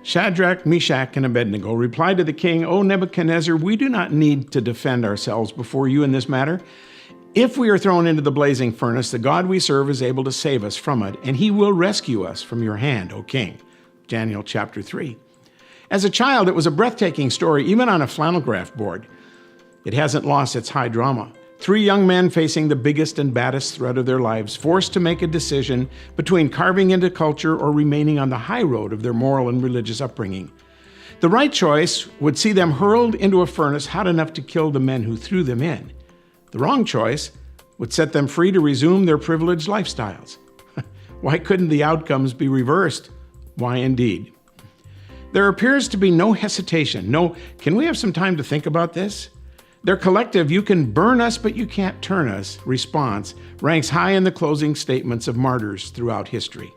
Shadrach, Meshach, and Abednego replied to the king, "O Nebuchadnezzar, we do not need to defend ourselves before you in this matter. If we are thrown into the blazing furnace, the God we serve is able to save us from it, and he will rescue us from your hand, O king." Daniel chapter 3. As a child, it was a breathtaking story, even on a flannel graph board. It hasn't lost its high drama. Three young men facing the biggest and baddest threat of their lives, forced to make a decision between carving into culture or remaining on the high road of their moral and religious upbringing. The right choice would see them hurled into a furnace hot enough to kill the men who threw them in. The wrong choice would set them free to resume their privileged lifestyles. Why couldn't the outcomes be reversed? Why indeed? There appears to be no hesitation, no, "Can we have some time to think about this?" Their collective, "You can burn us, but you can't turn us," response ranks high in the closing statements of martyrs throughout history.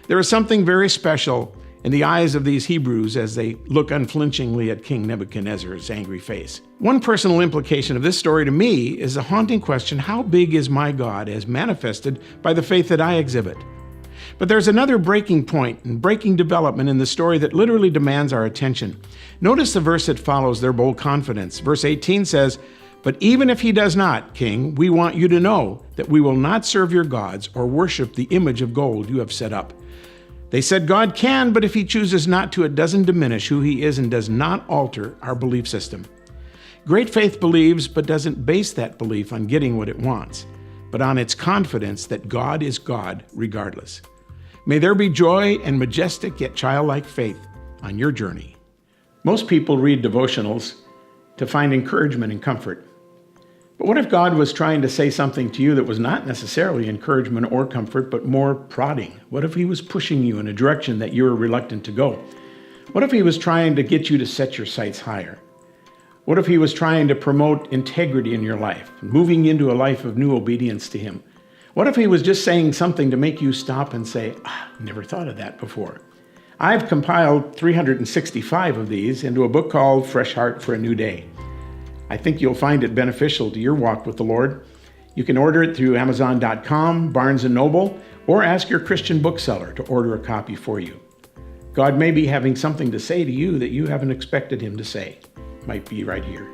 There is something very special in the eyes of these Hebrews as they look unflinchingly at King Nebuchadnezzar's angry face. One personal implication of this story to me is the haunting question, how big is my God as manifested by the faith that I exhibit? But there's another breaking point and breaking development in the story that literally demands our attention. Notice the verse that follows their bold confidence. Verse 18 says, "But even if he does not, King, we want you to know that we will not serve your gods or worship the image of gold you have set up." They said God can, but if he chooses not to, it doesn't diminish who he is and does not alter our belief system. Great faith believes, but doesn't base that belief on getting what it wants, but on its confidence that God is God regardless. May there be joy and majestic yet childlike faith on your journey. Most people read devotionals to find encouragement and comfort. But what if God was trying to say something to you that was not necessarily encouragement or comfort, but more prodding? What if he was pushing you in a direction that you were reluctant to go? What if he was trying to get you to set your sights higher? What if he was trying to promote integrity in your life, moving into a life of new obedience to him? What if he was just saying something to make you stop and say, never thought of that before? I've compiled 365 of these into a book called Fresh Heart for a New Day. I think you'll find it beneficial to your walk with the Lord. You can order it through Amazon.com, Barnes & Noble, or ask your Christian bookseller to order a copy for you. God may be having something to say to you that you haven't expected him to say. Might be right here.